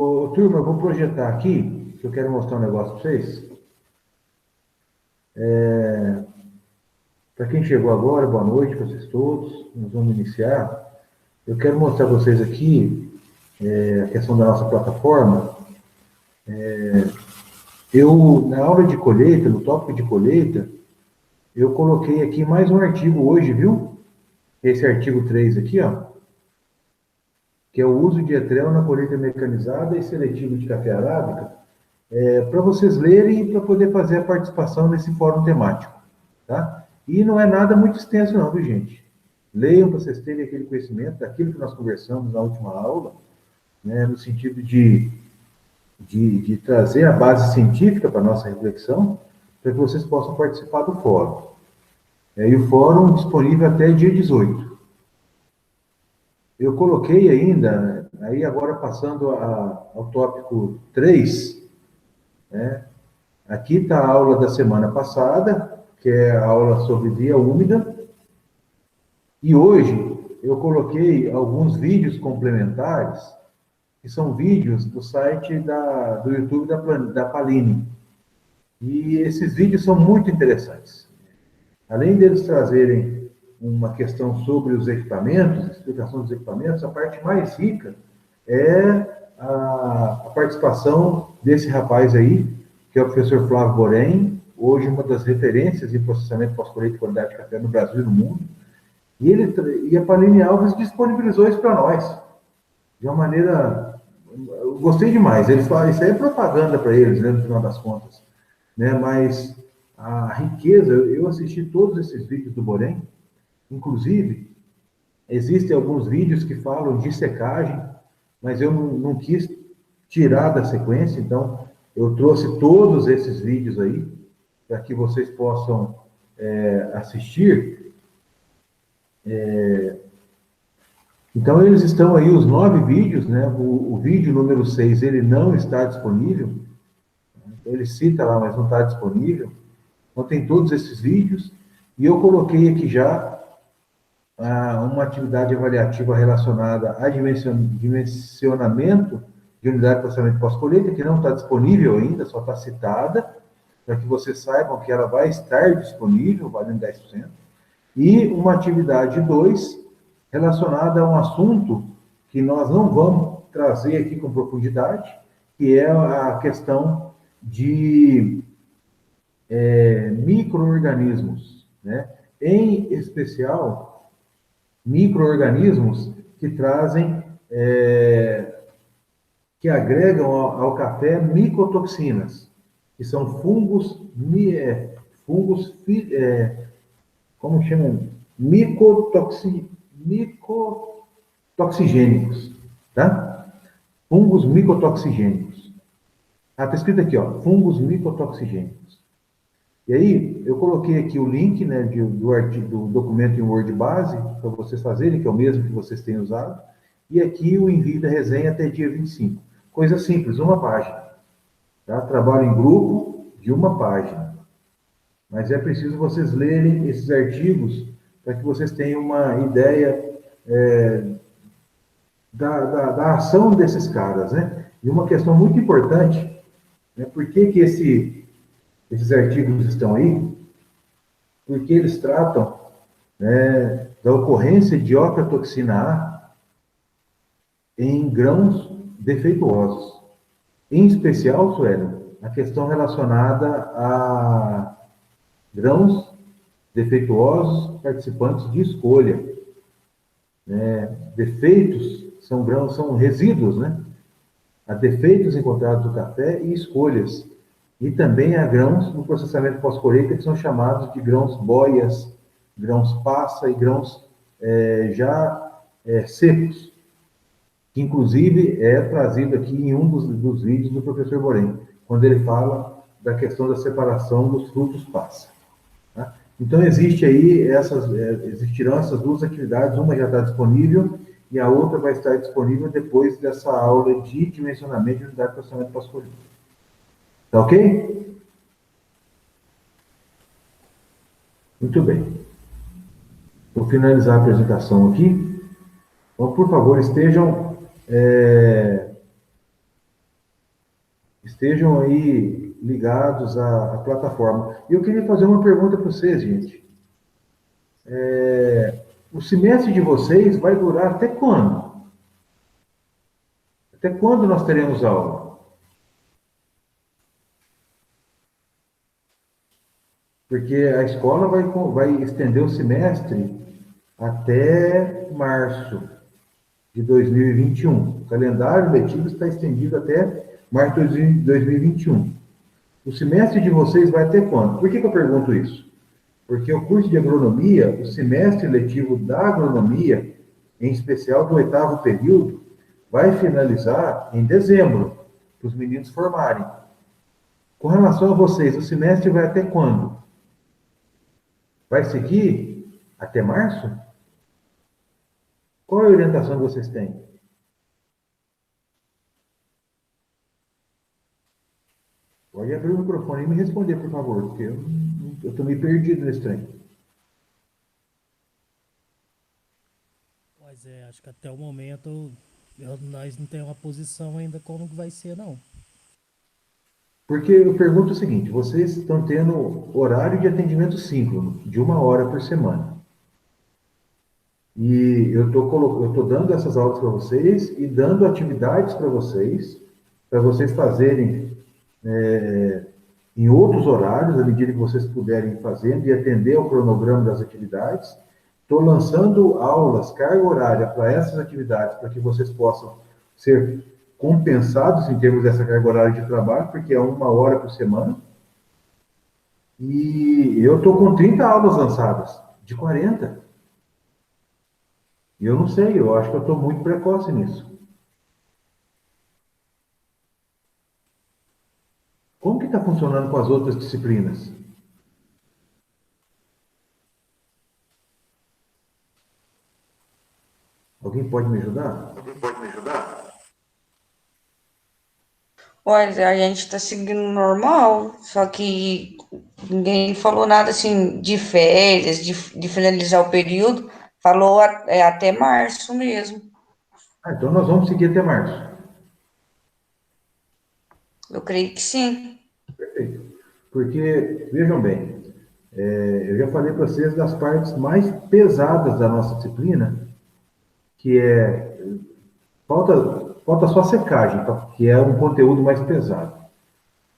Turma, eu vou projetar aqui, que eu quero mostrar um negócio para vocês. Para quem chegou agora, boa noite para vocês todos. Nós vamos iniciar. Eu quero mostrar para vocês aqui a questão da nossa plataforma. Na aula de colheita, no tópico de colheita, eu coloquei aqui mais um artigo hoje, viu? Esse artigo 3 aqui, ó, que é o uso de etrel na colheita mecanizada e seletiva de café arábica, para vocês lerem e para poder fazer a participação nesse fórum temático, tá? E não é nada muito extenso não, viu, gente? Leiam para vocês terem aquele conhecimento daquilo que nós conversamos na última aula, né, no sentido de trazer a base científica para a nossa reflexão, para que vocês possam participar do fórum. E o fórum disponível até dia 18. Eu coloquei ainda, aí agora passando ao tópico 3, né? Aqui está a aula da semana passada, que é a aula sobre via úmida. E hoje eu coloquei alguns vídeos complementares, que são vídeos do site do YouTube da Paline. E esses vídeos são muito interessantes. Além deles trazerem uma questão sobre os equipamentos, explicação dos equipamentos, a parte mais rica é a participação desse rapaz aí, que é o professor Flávio Borém, hoje uma das referências em processamento pós-colheita e qualidade de café no Brasil e no mundo. E a Paline Alves disponibilizou isso para nós, de uma maneira... Eu gostei demais. Eles falam, isso aí é propaganda para eles, né, no final das contas. Né? Mas a riqueza, eu assisti todos esses vídeos do Borém, inclusive, existem alguns vídeos que falam de secagem, mas eu não quis tirar da sequência, então eu trouxe todos esses vídeos aí, para que vocês possam assistir. Então, eles estão aí, os 9 vídeos, né? O vídeo número 6, ele não está disponível. Ele cita lá, mas não está disponível. Então, tem todos esses vídeos. E eu coloquei aqui já uma atividade avaliativa relacionada a dimensionamento de unidade de processamento pós-colheita, que não está disponível ainda, só está citada, para que vocês saibam que ela vai estar disponível, valendo 10%. E uma atividade 2, relacionada a um assunto que nós não vamos trazer aqui com profundidade, que é a questão de micro-organismos, né? Em especial, micro-organismos que trazem, que agregam ao café micotoxinas, que são como chamam? Micotoxigênicos, tá? Fungos micotoxigênicos. Está escrito aqui, ó, fungos micotoxigênicos. E aí, eu coloquei aqui o link, né, do documento em Word base, para vocês fazerem, que é o mesmo que vocês têm usado, e aqui o envio da resenha até dia 25. Coisa simples, uma página. Tá? Trabalho em grupo de uma página. Mas é preciso vocês lerem esses artigos para que vocês tenham uma ideia da ação desses caras, né? E uma questão muito importante, né? Por que esses artigos estão aí? Porque eles tratam, né, da ocorrência de ocratoxina A em grãos defeituosos. Em especial, Suelen, a questão relacionada a grãos defeituosos participantes de escolha. Defeitos são resíduos, né? Há defeitos encontrados no café e escolhas. E também há grãos no processamento pós-colheita que são chamados de grãos boias, grãos passa e grãos secos, que inclusive é trazido aqui em um dos vídeos do professor Borém, quando ele fala da questão da separação dos frutos passa. Tá? Então, existirão essas duas atividades, uma já está disponível e a outra vai estar disponível depois dessa aula de dimensionamento de unidade de processamento pós-colheita. Tá ok? Muito bem. Vou finalizar a apresentação aqui. Então, por favor, estejam estejam aí ligados à plataforma. E eu queria fazer uma pergunta para vocês, gente. O semestre de vocês vai durar até quando? Até quando nós teremos aula? Porque a escola vai estender o semestre até março de 2021. O calendário letivo está estendido até março de 2021. O semestre de vocês vai até quando? Por que eu pergunto isso? Porque o curso de agronomia, o semestre letivo da agronomia, em especial do oitavo período, vai finalizar em dezembro, para os meninos formarem. Com relação a vocês, o semestre vai até quando? Vai seguir até março? Qual é a orientação que vocês têm? Pode abrir o microfone e me responder, por favor, porque eu estou meio perdido nesse trem. Pois é, acho que até o momento nós não temos uma posição ainda como que vai ser, não. Porque eu pergunto o seguinte: vocês estão tendo horário de atendimento síncrono, de 1 hora por semana. E eu tô dando essas aulas para vocês e dando atividades para vocês fazerem em outros horários, à medida que vocês puderem fazendo e atender ao cronograma das atividades. Estou lançando aulas, carga horária para essas atividades, para que vocês possam ser compensados em termos dessa carga horária de trabalho, porque é 1 hora por semana. E eu estou com 30 aulas lançadas, de 40. E eu não sei, eu acho que eu estou muito precoce nisso. Como que está funcionando com as outras disciplinas? Alguém pode me ajudar? Olha, a gente tá seguindo normal, só que ninguém falou nada assim de férias, de finalizar o período. Falou até março mesmo. Ah, então nós vamos seguir até março. Eu creio que sim. Perfeito. Porque, vejam bem, eu já falei para vocês das partes mais pesadas da nossa disciplina, que falta só secagem, tá? Que é um conteúdo mais pesado.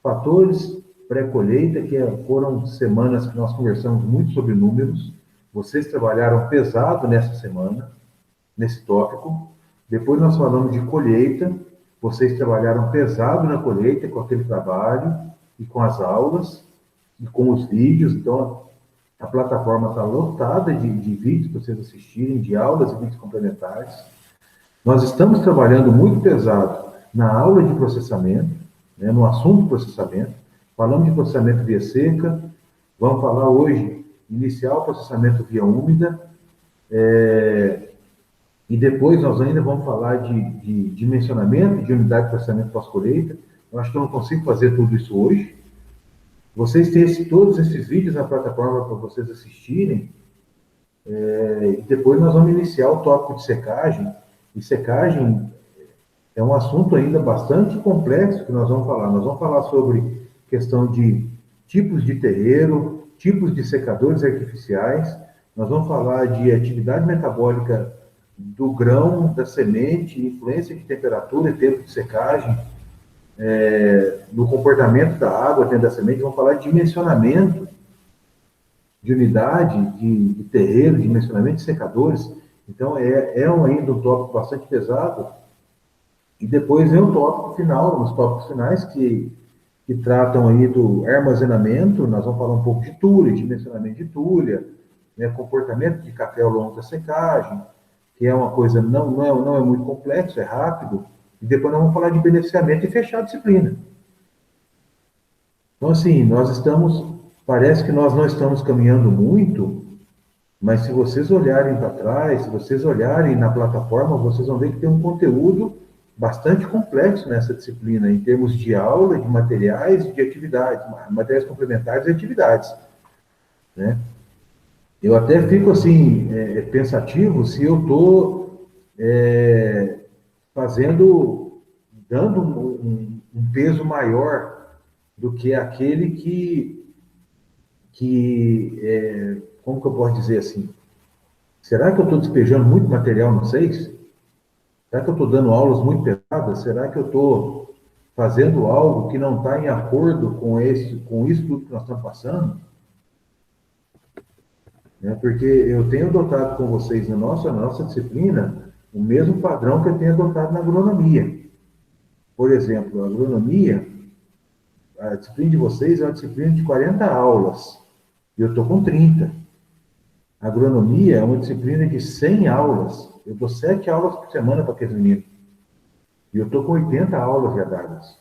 Fatores pré-colheita, foram semanas que nós conversamos muito sobre números. Vocês trabalharam pesado nessa semana, nesse tópico. Depois nós falamos de colheita. Vocês trabalharam pesado na colheita com aquele trabalho e com as aulas e com os vídeos. Então, a plataforma está lotada de vídeos para vocês assistirem, de aulas e vídeos complementares. Nós estamos trabalhando muito pesado na aula de processamento, né, no assunto processamento. Falamos de processamento via seca, vamos falar hoje iniciar o processamento via úmida, e depois nós ainda vamos falar de dimensionamento de unidade de processamento pós-colheita. Eu acho que eu não consigo fazer tudo isso hoje. Vocês têm todos esses vídeos na plataforma para vocês assistirem, e depois nós vamos iniciar o tópico de secagem. E secagem é um assunto ainda bastante complexo que nós vamos falar. Nós vamos falar sobre questão de tipos de terreiro, tipos de secadores artificiais, nós vamos falar de atividade metabólica do grão, da semente, influência de temperatura e tempo de secagem, no comportamento da água dentro da semente, vamos falar de dimensionamento de unidade, de terreiro, dimensionamento de secadores. Então, ainda um tópico bastante pesado. E depois vem o tópico final, os tópicos finais que tratam aí do armazenamento. Nós vamos falar um pouco de tulha, dimensionamento de tulha, né, comportamento de café ao longo da secagem, que é uma coisa não é muito complexo, é rápido. E depois nós vamos falar de beneficiamento e fechar a disciplina. Então, assim, parece que nós não estamos caminhando muito, mas se vocês olharem para trás, se vocês olharem na plataforma, vocês vão ver que tem um conteúdo bastante complexo nessa disciplina, em termos de aula, de materiais e de atividades, materiais complementares e atividades, né? Eu até fico, assim, pensativo se eu estou fazendo dando um peso maior do que aquele como que eu posso dizer assim? Será que eu estou despejando muito material no 6? Será que eu estou dando aulas muito pesadas? Será que eu estou fazendo algo que não está em acordo com isso tudo que nós estamos passando? Né? Porque eu tenho adotado com vocês na nossa disciplina o mesmo padrão que eu tenho adotado na agronomia. Por exemplo, a agronomia, a disciplina de vocês é uma disciplina de 40 aulas, e eu estou com 30. A agronomia é uma disciplina de 100 aulas. Eu dou 7 aulas por semana para aqueles meninos. E eu estou com 80 aulas já dadas.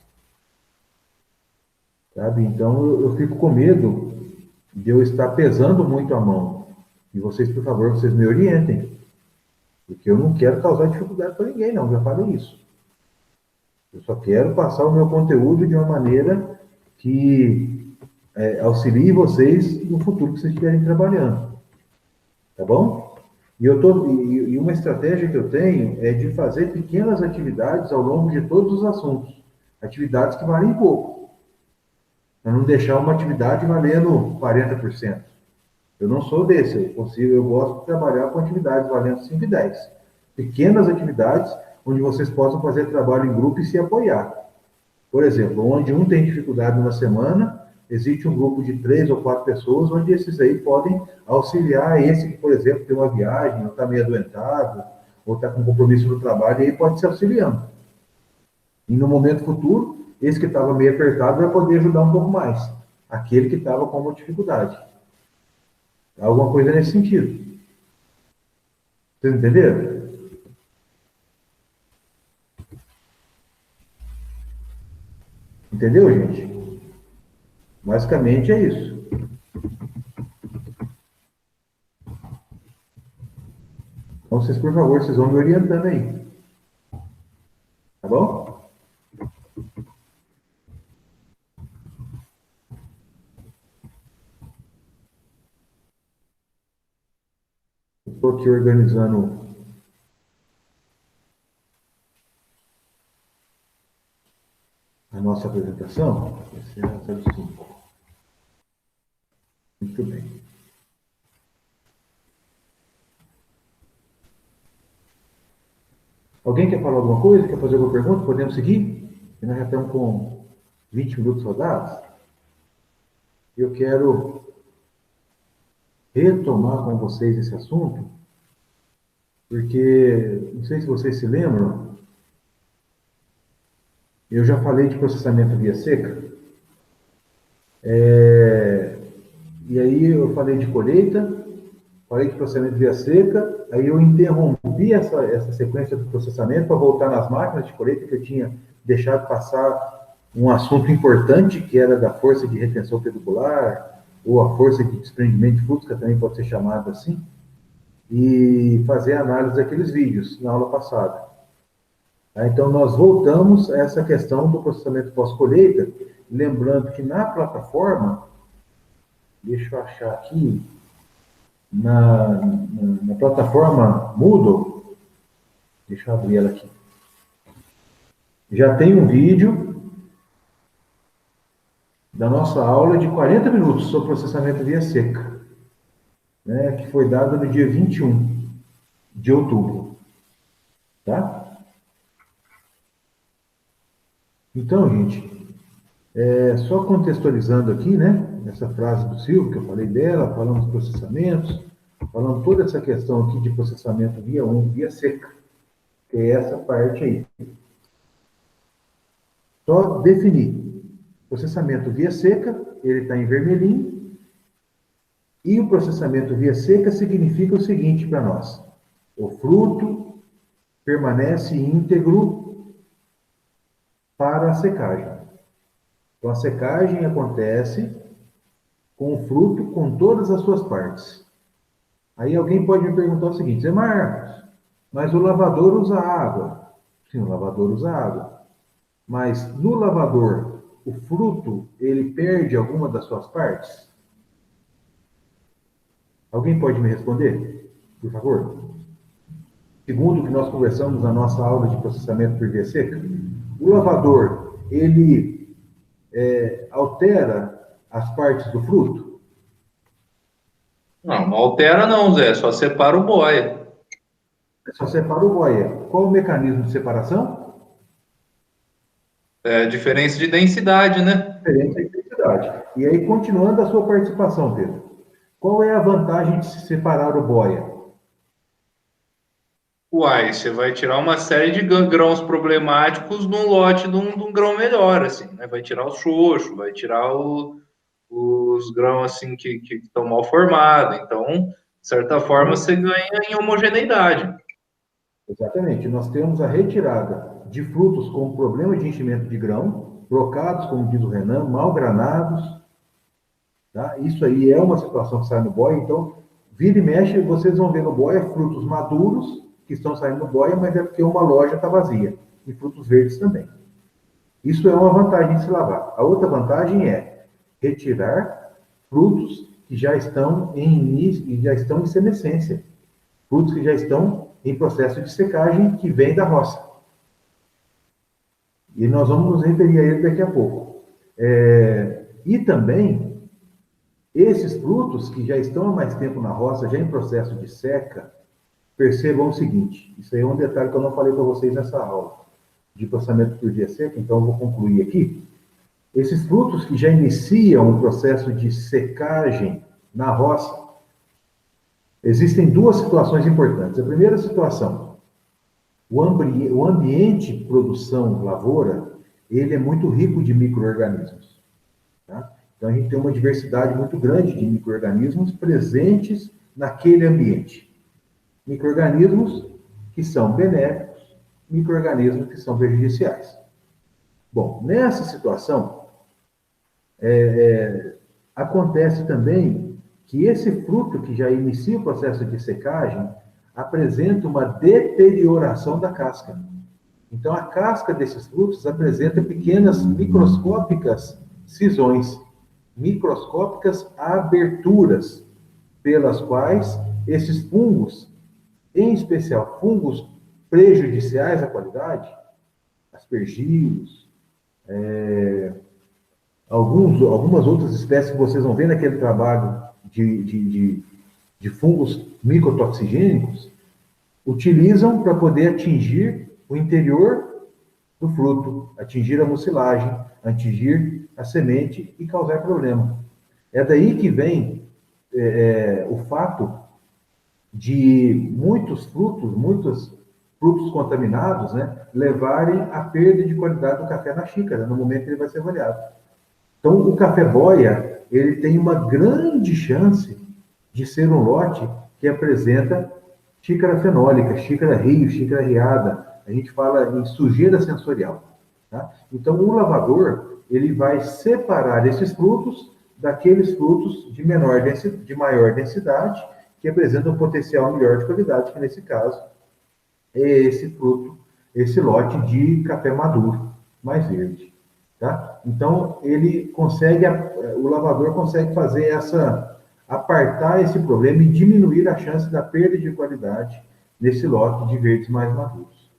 Sabe? Então eu fico com medo de eu estar pesando muito a mão. E vocês, por favor, vocês me orientem. Porque eu não quero causar dificuldade para ninguém, não. Já falei isso. Eu só quero passar o meu conteúdo de uma maneira que auxilie vocês no futuro que vocês estiverem trabalhando. Tá bom? E uma estratégia que eu tenho é de fazer pequenas atividades ao longo de todos os assuntos. Atividades que valem pouco. Para não deixar uma atividade valendo 40%. Eu não sou desse. Eu gosto de trabalhar com atividades valendo 5 e 10. Pequenas atividades onde vocês possam fazer trabalho em grupo e se apoiar. Por exemplo, onde um tem dificuldade numa semana, existe um grupo de 3 ou 4 pessoas, onde esses aí podem auxiliar esse que, por exemplo, tem uma viagem, ou está meio adoentado, ou está com compromisso no trabalho, e aí pode se auxiliando. E no momento futuro, esse que estava meio apertado vai poder ajudar um pouco mais, aquele que estava com uma dificuldade. Alguma coisa nesse sentido. Vocês entenderam? Entendeu, gente? Basicamente é isso. Então, vocês, por favor, vocês vão me orientando aí. Tá bom? Estou aqui organizando a nossa apresentação. Esse é a 05. Muito bem. Alguém quer falar alguma coisa? Quer fazer alguma pergunta? Podemos seguir? E nós já estamos com 20 minutos rodados. Eu quero retomar com vocês esse assunto, porque, não sei se vocês se lembram, eu já falei de processamento via seca, e aí eu falei de colheita, falei de processamento via seca, aí eu interrompi essa sequência do processamento para voltar nas máquinas de colheita, que eu tinha deixado passar um assunto importante, que era da força de retenção peducular, ou a força de desprendimento de frutos, que também pode ser chamada assim, e fazer a análise daqueles vídeos na aula passada. Então, nós voltamos a essa questão do processamento pós-colheita, lembrando que na plataforma, deixa eu achar aqui, na plataforma Moodle, deixa eu abrir ela aqui, já tem um vídeo da nossa aula de 40 minutos sobre processamento via seca, né, que foi dado no dia 21 de outubro. Tá? Então, gente, só contextualizando aqui, né, essa frase do Silvio, que eu falei dela, falando dos processamentos, falando toda essa questão aqui de processamento via via seca, que é essa parte aí. Só definir. Processamento via seca, ele está em vermelhinho, e o processamento via seca significa o seguinte para nós: o fruto permanece íntegro para a secagem. Então, a secagem acontece com o fruto, com todas as suas partes. Aí alguém pode me perguntar o seguinte: Zé Marcos, mas o lavador usa água. Sim, o lavador usa água. Mas no lavador, o fruto, ele perde alguma das suas partes? Alguém pode me responder, por favor? Segundo o que nós conversamos na nossa aula de processamento por via seca, O lavador, ele altera as partes do fruto? Não, não altera não, Zé, só separa o boia. Só separa o boia. Qual o mecanismo de separação? É diferença de densidade, né? Diferença de intensidade. E aí, continuando a sua participação, Pedro, qual é a vantagem de se separar o boia? Uai, você vai tirar uma série de grãos problemáticos num lote de um grão melhor, assim, né? Vai tirar os xoxos, vai tirar os grãos, assim, que estão mal formados. Então, de certa forma, você ganha em homogeneidade. Exatamente. Nós temos a retirada de frutos com problema de enchimento de grão, trocados, como diz o Renan, mal granados. Tá? Isso aí é uma situação que sai no boia. Então, vira e mexe, vocês vão ver no boia frutos maduros que estão saindo no boia, mas é porque uma loja está vazia. E frutos verdes também. Isso é uma vantagem de se lavar. A outra vantagem é retirar frutos que já estão em início, e já estão em senescência. Frutos que já estão em processo de secagem que vem da roça. E nós vamos nos referir a ele daqui a pouco. E também, esses frutos que já estão há mais tempo na roça, já em processo de seca, percebam o seguinte, isso aí é um detalhe que eu não falei para vocês nessa aula, de processamento por via seca, então eu vou concluir aqui. Esses frutos que já iniciam o processo de secagem na roça, existem duas situações importantes. A primeira situação, o ambiente produção lavoura, ele é muito rico de micro-organismos. Tá? Então, a gente tem uma diversidade muito grande de micro-organismos presentes naquele ambiente. Micro-organismos que são benéficos, micro-organismos que são prejudiciais. Bom, nessa situação, acontece também que esse fruto que já inicia o processo de secagem apresenta uma deterioração da casca. Então, a casca desses frutos apresenta pequenas microscópicas cisões, microscópicas aberturas, pelas quais esses fungos, em especial fungos prejudiciais à qualidade, aspergilos, algumas outras espécies que vocês vão ver naquele trabalho de fungos micotoxigênicos, utilizam para poder atingir o interior do fruto, atingir a mucilagem, atingir a semente e causar problema. É daí que vem o fato de muitos frutos contaminados, né, levarem à perda de qualidade do café na xícara, no momento que ele vai ser avaliado. Então, o café boia, ele tem uma grande chance de ser um lote que apresenta xícara fenólica, xícara rio, xícara riada. A gente fala em sujeira sensorial. Tá? Então, o lavador, ele vai separar esses frutos daqueles frutos de maior densidade, que apresentam um potencial melhor de qualidade, que nesse caso é esse fruto, esse lote de café maduro, mais verde. Tá? Então, o lavador consegue fazer apartar esse problema e diminuir a chance da perda de qualidade nesse lote de verdes mais maduros.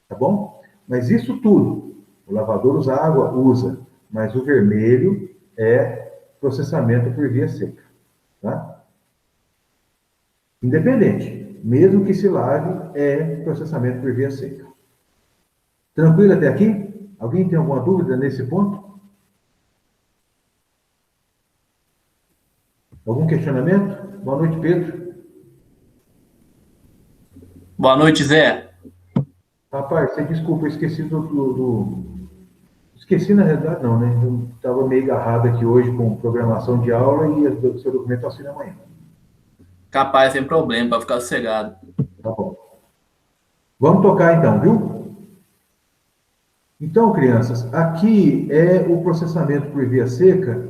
Tá bom? Mas isso tudo, o lavador usa água? Usa, mas o vermelho é processamento por via seca. Tá? Independente, mesmo que se lave, é processamento por via seca. Tranquilo até aqui? Alguém tem alguma dúvida nesse ponto? Algum questionamento? Boa noite, Pedro. Boa noite, Zé. Rapaz, você desculpa, eu esqueci Esqueci, na realidade, não, né? Eu estava meio agarrado aqui hoje com programação de aula e o seu documento assina amanhã. Capaz, sem problema, para ficar sossegado. Tá bom. Vamos tocar então, viu? Então, crianças, aqui é o processamento por via seca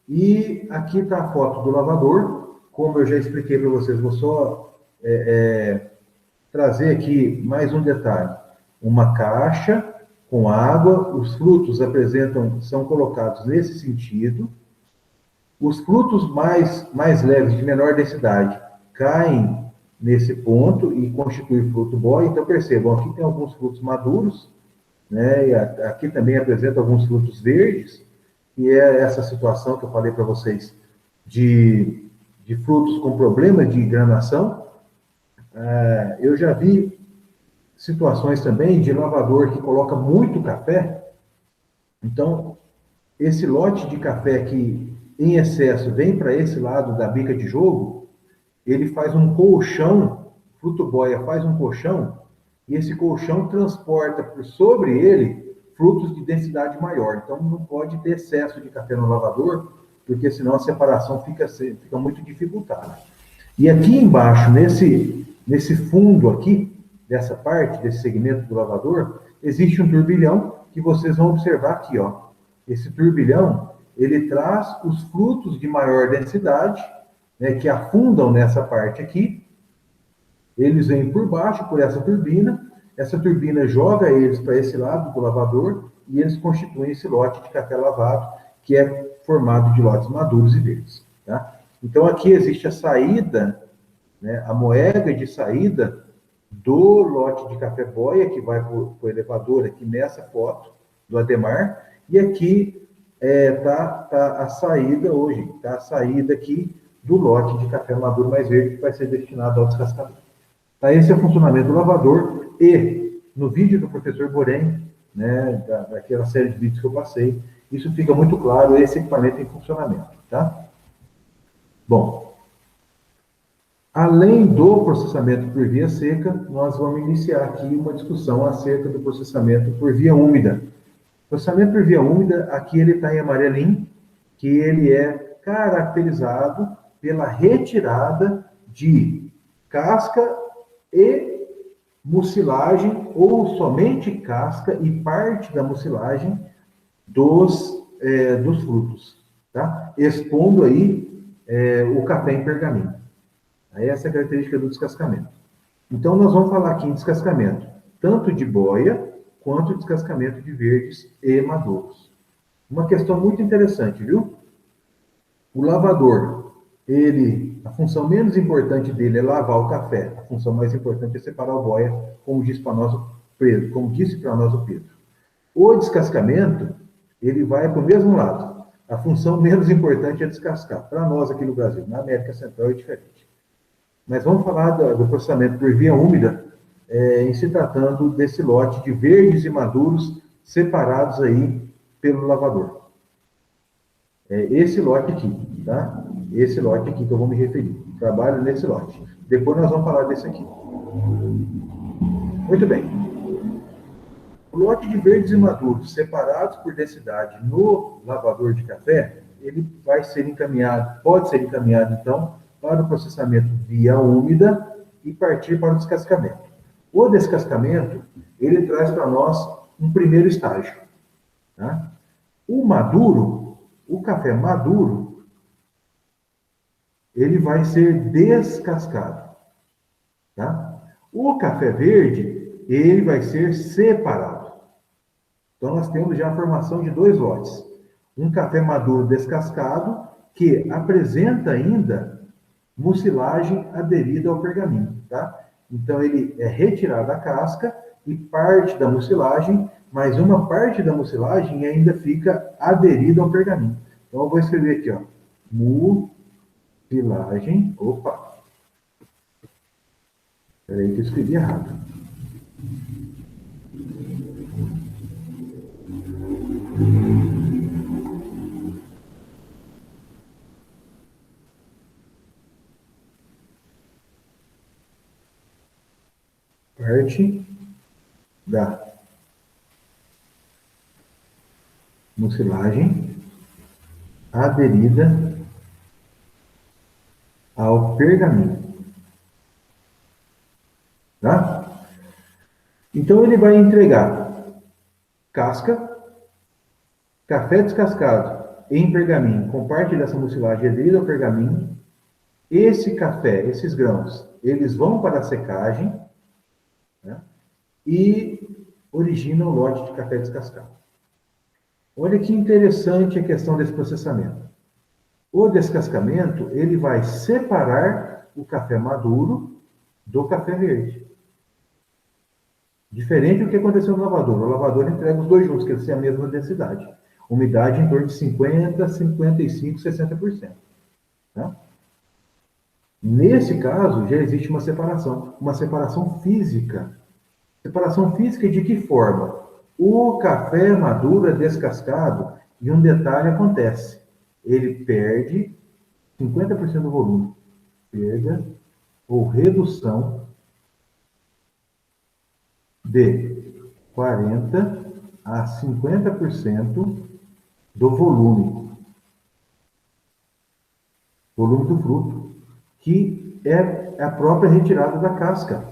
e aqui está a foto do lavador. Como eu já expliquei para vocês, vou só trazer aqui mais um detalhe. Uma caixa com água, os frutos são colocados nesse sentido. Os frutos mais leves, de menor densidade, caem nesse ponto e constituem fruto boia. Então, percebam, aqui tem alguns frutos maduros, né? E aqui também apresenta alguns frutos verdes, e é essa situação que eu falei para vocês de frutos com problema de granação. Eu já vi situações também de lavador que coloca muito café. Então, esse lote de café que em excesso vem para esse lado da bica de jogo, ele faz um colchão, fruto-boia faz um colchão, e esse colchão transporta por sobre ele frutos de densidade maior. Então, não pode ter excesso de café no lavador, porque senão a separação fica muito dificultada. E aqui embaixo, nesse fundo aqui, dessa parte, desse segmento do lavador, existe um turbilhão que vocês vão observar aqui, ó. Esse turbilhão, ele traz os frutos de maior densidade, né, que afundam nessa parte aqui. Eles vêm por baixo, por essa turbina joga eles para esse lado do lavador e eles constituem esse lote de café lavado, que é formado de lotes maduros e verdes. Tá? Então, aqui existe a saída, né, a moega de saída do lote de café boia, que vai para o elevador aqui nessa foto do Ademar, e aqui tá a saída hoje, tá a saída aqui do lote de café maduro mais verde, que vai ser destinado ao descascamento. Tá, esse é o funcionamento do lavador, e no vídeo do professor Borém, né, daquela série de vídeos que eu passei, isso fica muito claro, esse equipamento em funcionamento, tá? Bom, além do processamento por via seca, nós vamos iniciar aqui uma discussão acerca do processamento por via úmida. O processamento por via úmida, aqui ele está em amarelinho, que ele é caracterizado pela retirada de casca e mucilagem, ou somente casca e parte da mucilagem dos frutos, tá? Expondo aí o café em pergaminho. Essa é a característica do descascamento. Então, nós vamos falar aqui em descascamento, tanto de boia, quanto descascamento de verdes e maduros. Uma questão muito interessante, viu? O lavador, a função menos importante dele é lavar o café. A função mais importante é separar o boia, como disse para nós o Pedro. O descascamento, ele vai para o mesmo lado. A função menos importante é descascar. Para nós aqui no Brasil, na América Central é diferente. Mas vamos falar do processamento por via úmida, em se tratando desse lote de verdes e maduros separados aí pelo lavador. Esse lote aqui, tá? Esse lote aqui que eu vou me referir. Trabalho nesse lote. Depois nós vamos falar desse aqui. Muito bem. O lote de verdes e maduros separados por densidade no lavador de café, ele vai ser encaminhado, pode ser encaminhado, então, para o processamento via úmida e partir para o descascamento. O descascamento, ele traz para nós um primeiro estágio. Tá? O café maduro, ele vai ser descascado. Tá? O café verde, ele vai ser separado. Então, nós temos já a formação de dois lotes. Um café maduro descascado, que apresenta ainda mucilagem aderida ao pergaminho, tá? Então, ele é retirado a casca e parte da mucilagem, mas uma parte da mucilagem ainda fica aderida ao pergaminho. Então, eu vou escrever aqui, ó, mucilagem, opa, peraí que eu escrevi errado. Parte da mucilagem aderida ao pergaminho. Tá? Então, ele vai entregar casca, café descascado em pergaminho, com parte dessa mucilagem aderida ao pergaminho. Esse café, esses grãos, eles vão para a secagem, né, e originam o lote de café descascado. Olha que interessante a questão desse processamento. O descascamento, ele vai separar o café maduro do café verde. Diferente do que aconteceu no lavador. O lavador entrega os dois juntos, que eles têm a mesma densidade. Umidade em torno de 50, 55, 60%. Tá? Nesse caso, já existe uma separação física. Separação física de que forma? O café maduro é descascado e um detalhe acontece. Ele perde 50% do volume. Perda ou redução de 40 a 50% do volume do fruto, que é a própria retirada da casca.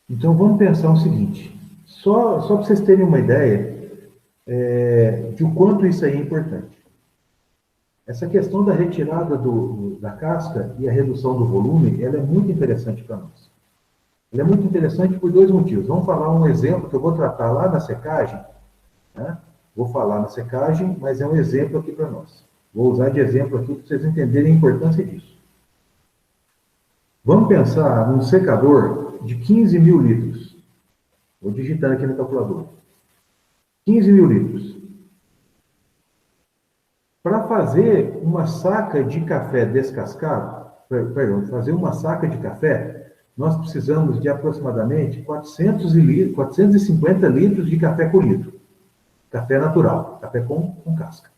Então vamos pensar o seguinte, só para vocês terem uma ideia de o quanto isso aí é importante. Essa questão da retirada da casca e a redução do volume, ela é muito interessante para nós. Ela é muito interessante por dois motivos. Vamos falar um exemplo que eu vou tratar lá na secagem, né? Vou falar na secagem, mas é um exemplo aqui para nós. Vou usar de exemplo aqui para vocês entenderem a importância disso. Vamos pensar num secador de 15 mil litros. Vou digitar aqui no calculador. 15 mil litros. Para fazer uma saca de café descascado, fazer uma saca de café, nós precisamos de aproximadamente 450 litros de café colhido. Café natural, café com casca.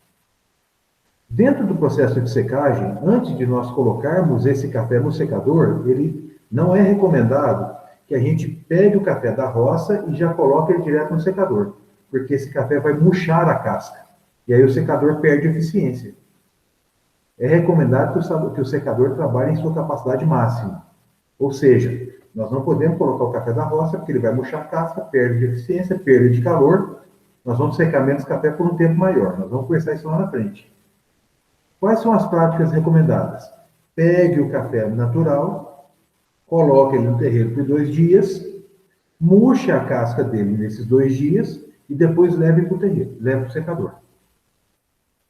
Dentro do processo de secagem, antes de nós colocarmos esse café no secador, ele não é recomendado que a gente pegue o café da roça e já coloque ele direto no secador, porque esse café vai murchar a casca, e aí o secador perde eficiência. É recomendado que o secador trabalhe em sua capacidade máxima, ou seja, nós não podemos colocar o café da roça, porque ele vai murchar a casca, perde de eficiência, perda de calor, nós vamos secar menos café por um tempo maior, nós vamos conversar isso lá na frente. Quais são as práticas recomendadas? Pegue o café natural, coloque ele no terreiro por 2 dias, murche a casca dele nesses 2 dias e depois leve para o terreiro, leve para o secador.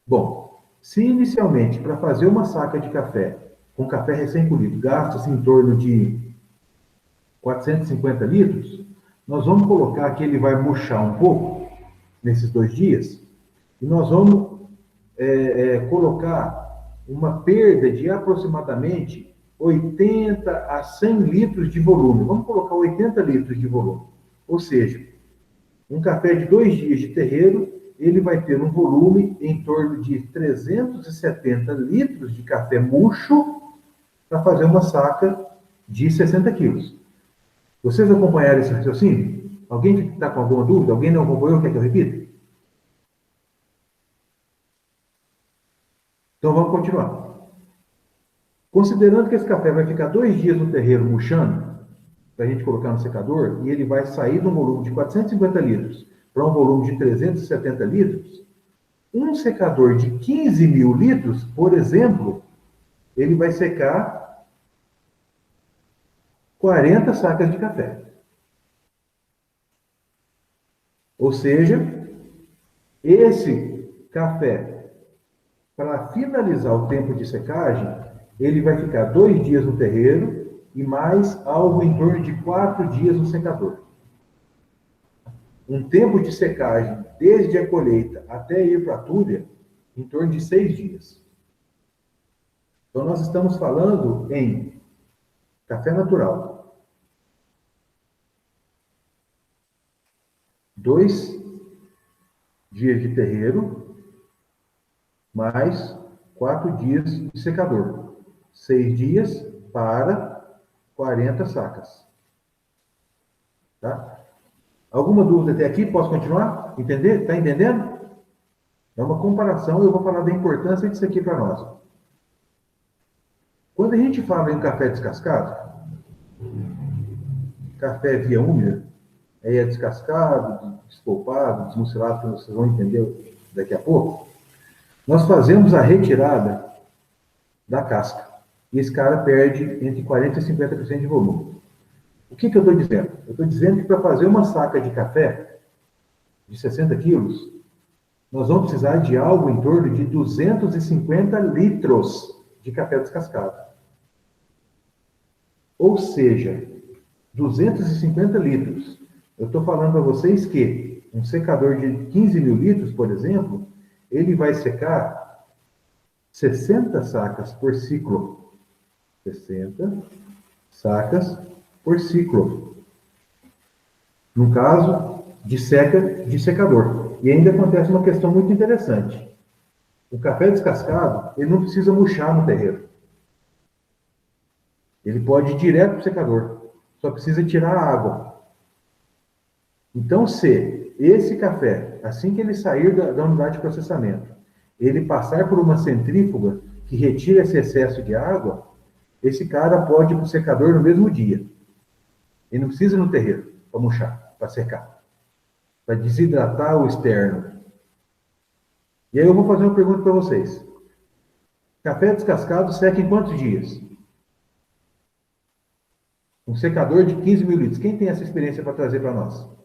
Bom, se inicialmente para fazer uma saca de café com café recém-colhido gasta-se em torno de 450 litros, nós vamos colocar que ele vai murchar um pouco nesses 2 dias e nós vamos colocar uma perda de aproximadamente 80 a 100 litros de volume. Vamos colocar 80 litros de volume. Ou seja, um café de 2 dias de terreiro, ele vai ter um volume em torno de 370 litros de café murcho para fazer uma saca de 60 quilos. Vocês acompanharam esse raciocínio? Alguém está com alguma dúvida? Alguém não acompanhou? Quer que eu repita? Então vamos continuar. Considerando que esse café vai ficar 2 dias no terreiro murchando, para a gente colocar no secador, e ele vai sair de um volume de 450 litros para um volume de 370 litros, um secador de 15 mil litros, por exemplo, ele vai secar 40 sacas de café. Ou seja, esse café, para finalizar o tempo de secagem, ele vai ficar 2 dias no terreiro e mais algo em torno de 4 dias no secador. Um tempo de secagem, desde a colheita até ir para a túlia, em torno de 6 dias. Então, nós estamos falando em café natural. 2 dias de terreiro, mais 4 dias de secador. 6 dias para 40 sacas. Tá? Alguma dúvida até aqui? Posso continuar? Entender? Está entendendo? É uma comparação, eu vou falar da importância disso aqui para nós. Quando a gente fala em café descascado, café via úmida, aí é descascado, despolpado, desmucilado, que vocês vão entender daqui a pouco. Nós fazemos a retirada da casca. E esse cara perde entre 40% e 50% de volume. O que eu estou dizendo? Eu estou dizendo que para fazer uma saca de café de 60 quilos, nós vamos precisar de algo em torno de 250 litros de café descascado. Ou seja, 250 litros. Eu estou falando para vocês que um secador de 15 mil litros, por exemplo, ele vai secar 60 sacas por ciclo. 60 sacas por ciclo. No caso de secador. E ainda acontece uma questão muito interessante. O café descascado, ele não precisa murchar no terreiro. Ele pode ir direto para o secador. Só precisa tirar a água. Então, se esse café, assim que ele sair da unidade de processamento, ele passar por uma centrífuga que retira esse excesso de água, esse cara pode ir para o secador no mesmo dia. Ele não precisa ir no terreiro para murchar, para secar, para desidratar o externo. E aí eu vou fazer uma pergunta para vocês. Café descascado seca em quantos dias? Um secador de 15 mil litros. Quem tem essa experiência para trazer para nós?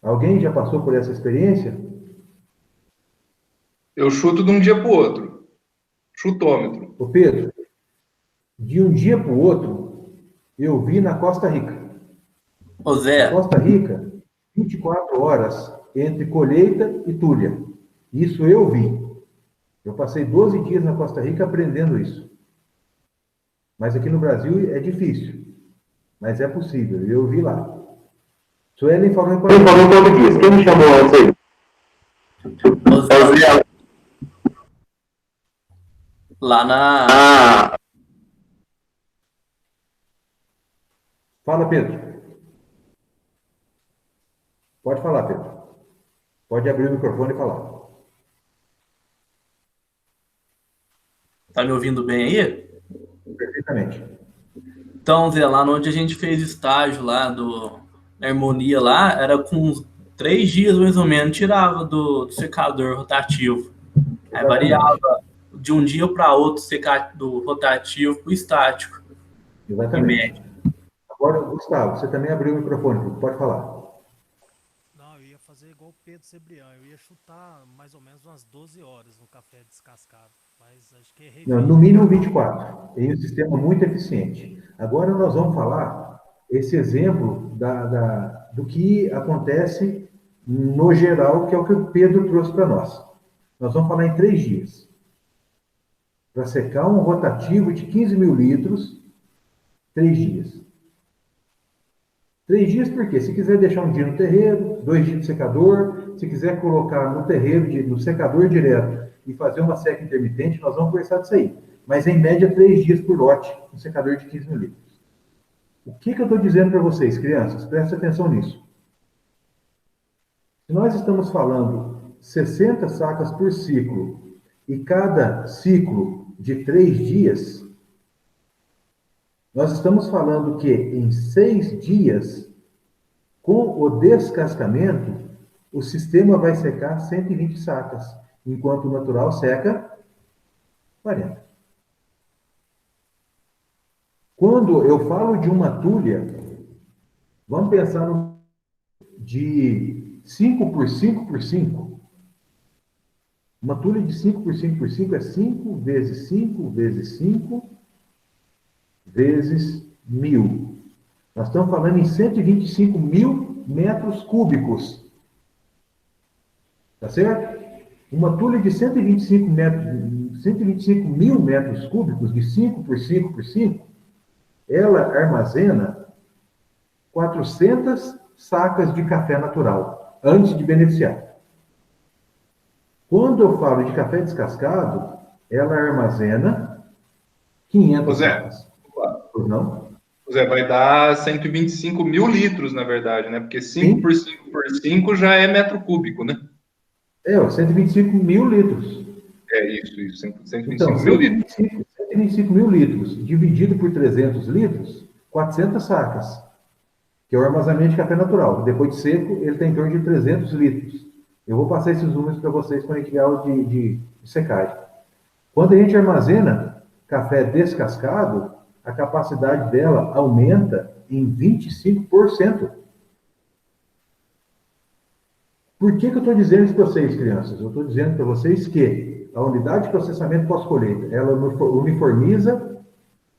Alguém já passou por essa experiência? Eu chuto de um dia para o outro. Chutômetro. Ô Pedro, de um dia para o outro, eu vi na Costa Rica. Ô Na Zé, Costa Rica, 24 horas entre colheita e tulha. Isso eu vi. Eu passei 12 dias na Costa Rica aprendendo isso. Mas aqui no Brasil é difícil. Mas é possível. Eu vi lá. Suelen falou em quanto dias? Quem me chamou antes aí? ô Zé, lá na. Fala, Pedro. Pode falar, Pedro. Pode abrir o microfone e falar. Tá me ouvindo bem aí? Perfeitamente. Então, Zé, lá onde a gente fez estágio lá na harmonia lá, era com uns 3 dias mais ou menos, tirava do secador rotativo. Aí variava de um dia para outro do rotativo para o estático, em Exatamente. média. Agora, Gustavo, você também abriu o microfone. Pode falar. Não, eu ia fazer igual o Pedro Cebrián. Eu ia chutar mais ou menos umas 12 horas no café descascado. Mas acho que errei. Não, no mínimo 24. Em um sistema muito eficiente. Agora nós vamos falar esse exemplo do que acontece no geral, que é o que o Pedro trouxe para nós. Nós vamos falar em 3 dias. Para secar um rotativo de 15 mil litros, 3 dias. 3 dias por quê? Se quiser deixar um dia no terreiro, 2 dias de secador, se quiser colocar no terreiro, no secador direto e fazer uma seca intermitente, nós vamos conversar disso aí. Mas em média 3 dias por lote, um secador de 15 mil litros. O que eu estou dizendo para vocês, crianças? Prestem atenção nisso. Se nós estamos falando 60 sacas por ciclo e cada ciclo de 3 dias, nós estamos falando que em 6 dias, com o descascamento, o sistema vai secar 120 sacas, enquanto o natural seca 40. Quando eu falo de uma tulha, vamos pensar de 5 por 5 por 5. Uma tulha de 5 por 5 por 5 é 5 vezes 5 vezes 5 vezes 1000. Nós estamos falando em 125 mil metros cúbicos. Tá certo? Uma tulha de 125 mil metros cúbicos, de 5 por 5 por 5, ela armazena 400 sacas de café natural, antes de beneficiar. Quando eu falo de café descascado, ela armazena 500 sacas. Não? Zé, vai dar 125 mil litros, na verdade, né? Porque 5 por 5 por 5 já é metro cúbico, né? 125 mil litros. É isso, 125 Então, mil litros. 125 mil litros, dividido por 300 litros, 400 sacas, que é o armazenamento de café natural. Depois de seco, ele tem em torno de 300 litros. Eu vou passar esses números para vocês quando a gente tiver aula de secagem. Quando a gente armazena café descascado, a capacidade dela aumenta em 25%. Por que eu estou dizendo isso para vocês, crianças? Eu estou dizendo para vocês que a unidade de processamento pós-colheita, ela uniformiza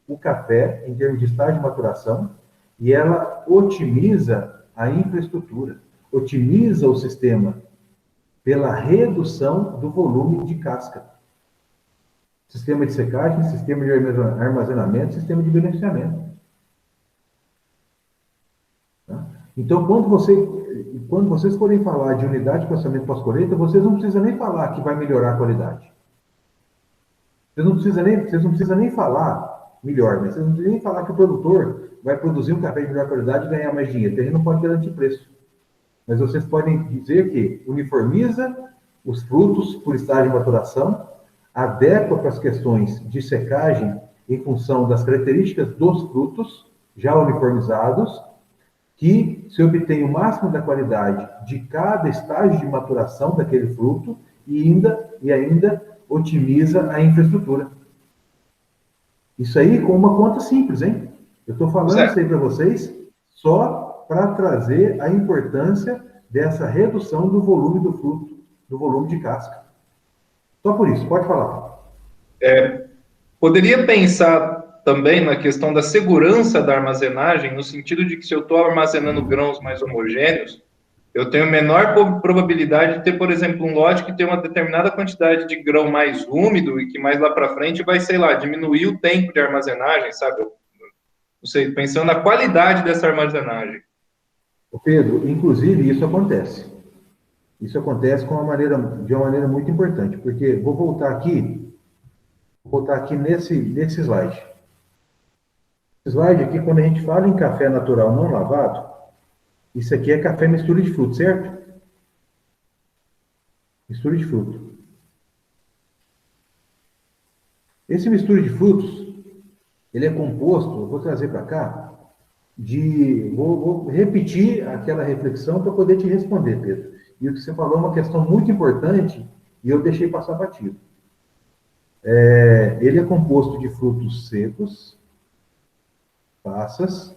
o café em termos de estágio de maturação e ela otimiza a infraestrutura, otimiza o sistema pela redução do volume de casca. Sistema de secagem, sistema de armazenamento, sistema de beneficiamento. Tá? Então, quando vocês forem falar de unidade de processamento pós-colheita, vocês não precisam nem falar que vai melhorar a qualidade. Vocês não precisam nem falar melhor, mas vocês não precisam nem falar que o produtor vai produzir um café de melhor qualidade e ganhar mais dinheiro. Ele não pode garantir preço. Mas vocês podem dizer que uniformiza os frutos por estágio de maturação, adequa para as questões de secagem em função das características dos frutos já uniformizados, que se obtém o máximo da qualidade de cada estágio de maturação daquele fruto e ainda otimiza a infraestrutura. Isso aí com uma conta simples, hein? Eu estou falando isso aí para vocês só para trazer a importância dessa redução do volume do fruto, do volume de casca. Só por isso, pode falar. Poderia pensar também na questão da segurança da armazenagem, no sentido de que se eu estou armazenando grãos mais homogêneos, eu tenho menor probabilidade de ter, por exemplo, um lote que tem uma determinada quantidade de grão mais úmido e que mais lá para frente vai, sei lá, diminuir o tempo de armazenagem, sabe? Não sei, pensando na qualidade dessa armazenagem. Pedro, inclusive isso acontece. Isso acontece de uma maneira muito importante, porque vou voltar aqui nesse slide. Esse slide aqui, quando a gente fala em café natural não lavado, isso aqui é café mistura de fruto, certo? Mistura de fruto. Esse mistura de frutos, ele é composto, eu vou trazer para cá, vou repetir aquela reflexão para poder te responder, Pedro. E o que você falou é uma questão muito importante e eu deixei passar batido. Ele é composto de frutos secos, passas,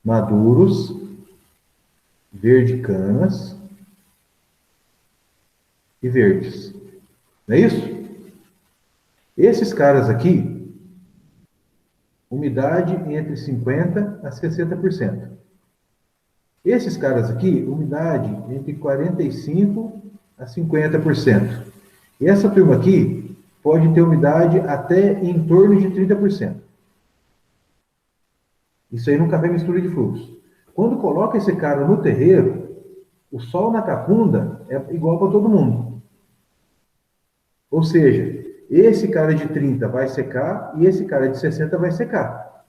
maduros, verde-canas e verdes. Não é isso? Esses caras aqui, umidade entre 50% a 60%. Esses caras aqui, umidade entre 45% a 50%. E essa turma aqui pode ter umidade até em torno de 30%. Isso aí num café mistura de frutos. Quando coloca esse cara no terreiro, o sol na cacunda é igual para todo mundo. Ou seja, esse cara de 30 vai secar e esse cara de 60 vai secar.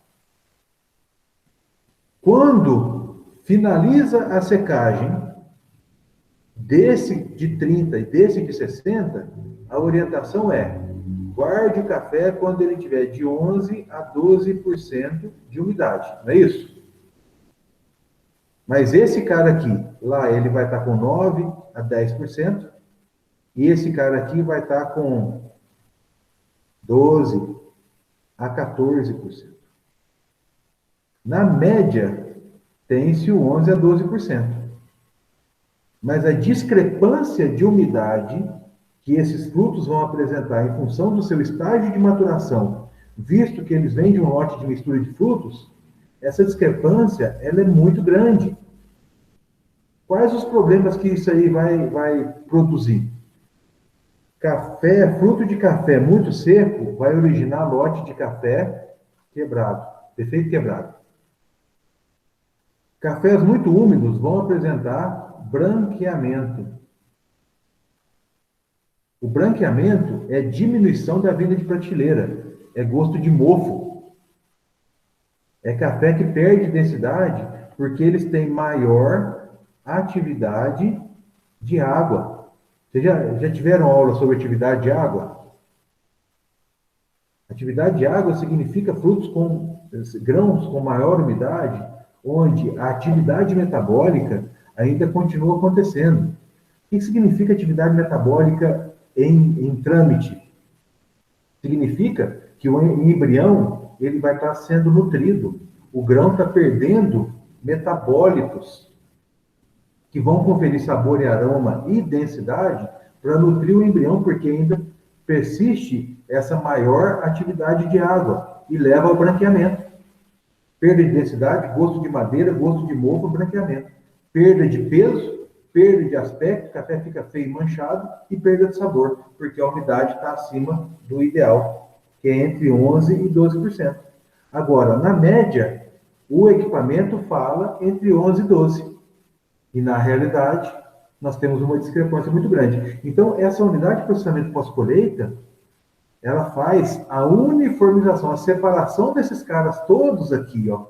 Quando finaliza a secagem desse de 30 e desse de 60, a orientação é: guarde o café quando ele tiver de 11% a 12% de umidade, não é isso? Mas esse cara aqui, lá ele vai estar com 9% a 10%, e esse cara aqui vai estar com 12% a 14%. Na média, tem-se o 11% a 12%. Mas a discrepância de umidade que esses frutos vão apresentar em função do seu estágio de maturação, visto que eles vêm de um lote de mistura de frutos, essa discrepância ela é muito grande. Quais os problemas que isso aí vai produzir? Fruto de café muito seco vai originar lote de café quebrado, defeito quebrado. Cafés muito úmidos vão apresentar branqueamento. O branqueamento é diminuição da vida de prateleira, é gosto de mofo. É café que perde densidade porque eles têm maior atividade de água. Vocês já tiveram aula sobre atividade de água? Atividade de água significa frutos grãos com maior umidade, onde a atividade metabólica ainda continua acontecendo. O que significa atividade metabólica em trâmite? Significa que o embrião ele vai estar sendo nutrido. O grão está perdendo metabólitos que vão conferir sabor e aroma e densidade para nutrir o embrião, porque ainda persiste essa maior atividade de água e leva ao branqueamento. Perda de densidade, gosto de madeira, gosto de mofo, branqueamento. Perda de peso, perda de aspecto, o café fica feio e manchado, e perda de sabor, porque a umidade está acima do ideal, que é entre 11% e 12%. Agora, na média, o equipamento fala entre 11% e 12%. E, na realidade, nós temos uma discrepância muito grande. Então, essa unidade de processamento pós-colheita, ela faz a uniformização, a separação desses caras todos aqui, ó.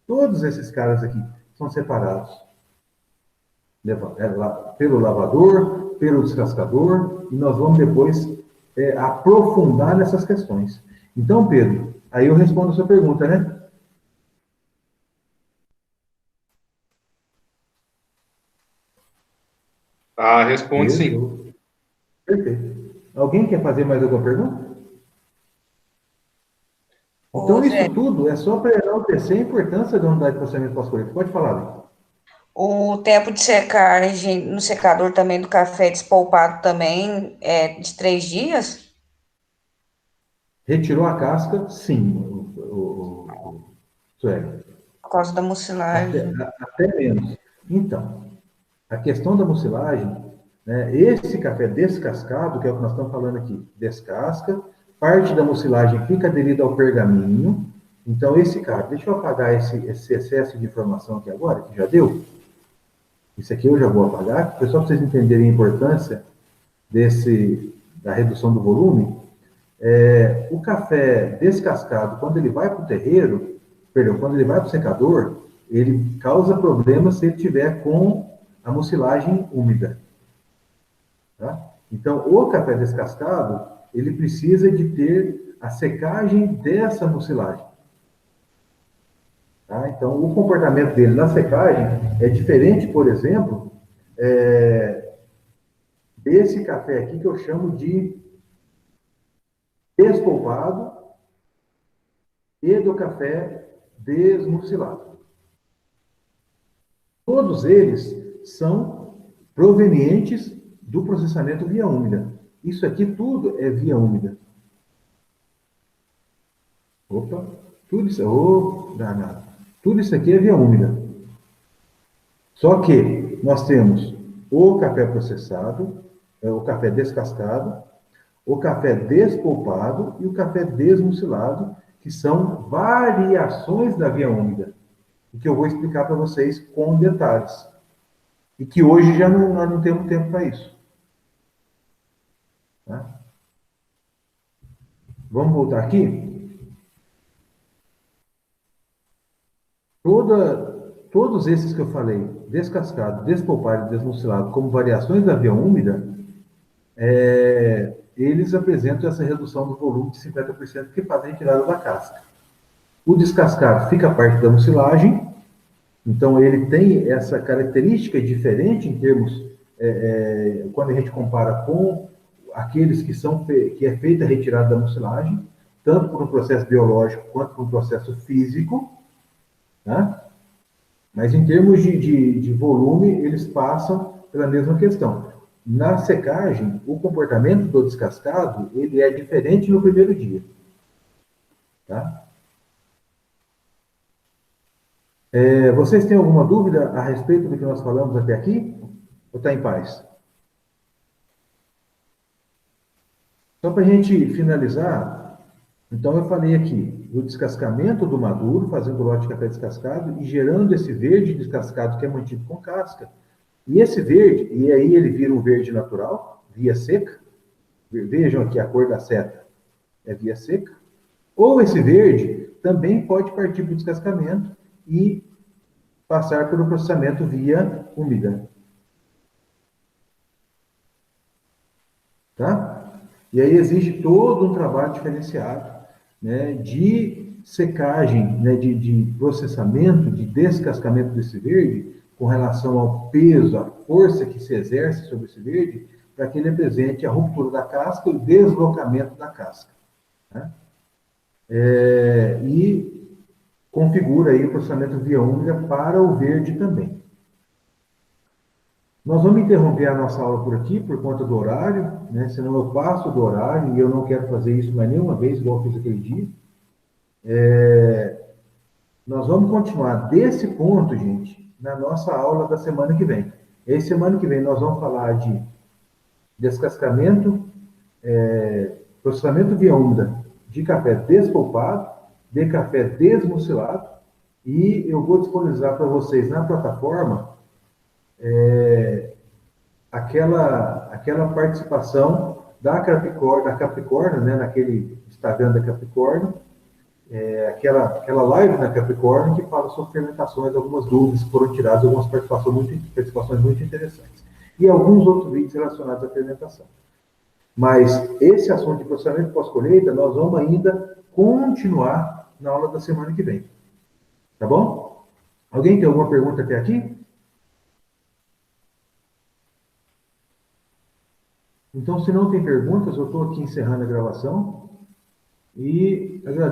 Todos esses caras aqui são separados. Pelo lavador, pelo descascador, e nós vamos depois aprofundar nessas questões. Então, Pedro, aí eu respondo a sua pergunta, né? Ah, responde sim. Pedro. Perfeito. Alguém quer fazer mais alguma pergunta? Então, Ô, Zé, isso tudo é só para enaltecer a importância da unidade de processamento pós-colheita. Pode falar, Lê. o tempo de secagem no secador também do café despolpado também é de 3 dias? Retirou a casca? Sim, Sueli. Por causa da Até, mucilagem. até menos. Então, a questão da mucilagem, né, esse café descascado, que é o que nós estamos falando aqui, descasca, parte da mucilagem fica aderida ao pergaminho. Então, esse cara, deixa eu apagar esse excesso de informação aqui agora, que já deu. Isso aqui eu já vou apagar, só para vocês entenderem a importância da redução do volume. O café descascado, quando ele vai para o terreiro, perdão, quando ele vai para o secador, ele causa problemas se ele tiver com a mucilagem úmida. Tá? Então, o café descascado, ele precisa de ter a secagem dessa mucilagem. Tá? Então, o comportamento dele na secagem é diferente, por exemplo, desse café aqui que eu chamo de despolpado e do café desmucilado. Todos eles são provenientes do processamento via úmida. Isso aqui tudo é via úmida. Opa, tudo isso, danado. Tudo isso aqui é via úmida. Só que nós temos o café processado, o café descascado, o café despolpado e o café desmucilado, que são variações da via úmida, e que eu vou explicar para vocês com detalhes. E que hoje nós não temos tempo para isso. Tá? Vamos voltar aqui? Todos esses que eu falei, descascado, despolpado e desmucilado, como variações da via úmida, eles apresentam essa redução do volume de 50% que faz a retirada da casca. O descascado fica a parte da mucilagem, então ele tem essa característica diferente em termos, quando a gente compara com aqueles que é feita a retirada da mucilagem, tanto por um processo biológico quanto por um processo físico, tá? Mas em termos de volume, eles passam pela mesma questão. Na secagem, o comportamento do descascado, ele é diferente no primeiro dia. Tá? Vocês têm alguma dúvida a respeito do que nós falamos até aqui? Ou está em paz? Só para a gente finalizar, então eu falei aqui do descascamento do maduro, fazendo lote de café descascado e gerando esse verde descascado que é mantido com casca. E esse verde, e aí ele vira um verde natural, via seca. Vejam aqui a cor da seta, é via seca. Ou esse verde também pode partir para o descascamento e passar pelo processamento via úmida. Tá? E aí exige todo um trabalho diferenciado, né, de secagem, né, de processamento, de descascamento desse verde, com relação ao peso, à força que se exerce sobre esse verde, para que ele apresente a ruptura da casca e o deslocamento da casca. Né? E configura aí o processamento via úmida para o verde também. Nós vamos interromper a nossa aula por aqui, por conta do horário, né? Senão eu passo do horário e eu não quero fazer isso mais nenhuma vez, igual eu fiz aquele dia. Nós vamos continuar desse ponto, gente, na nossa aula da semana que vem. E aí, semana que vem, nós vamos falar de descascamento, processamento via úmida de café despolpado, de café desmucilado, e eu vou disponibilizar para vocês na plataforma aquela participação da Capricórnio, né, naquele Instagram da Capricórnio, aquela live na Capricórnio que fala sobre fermentações, algumas dúvidas que foram tiradas, algumas participações muito interessantes. E alguns outros vídeos relacionados à fermentação. Mas esse assunto de processamento pós-colheita, nós vamos ainda continuar na aula da semana que vem. Tá bom? Alguém tem alguma pergunta até aqui? Então, se não tem perguntas, eu estou aqui encerrando a gravação e agradeço.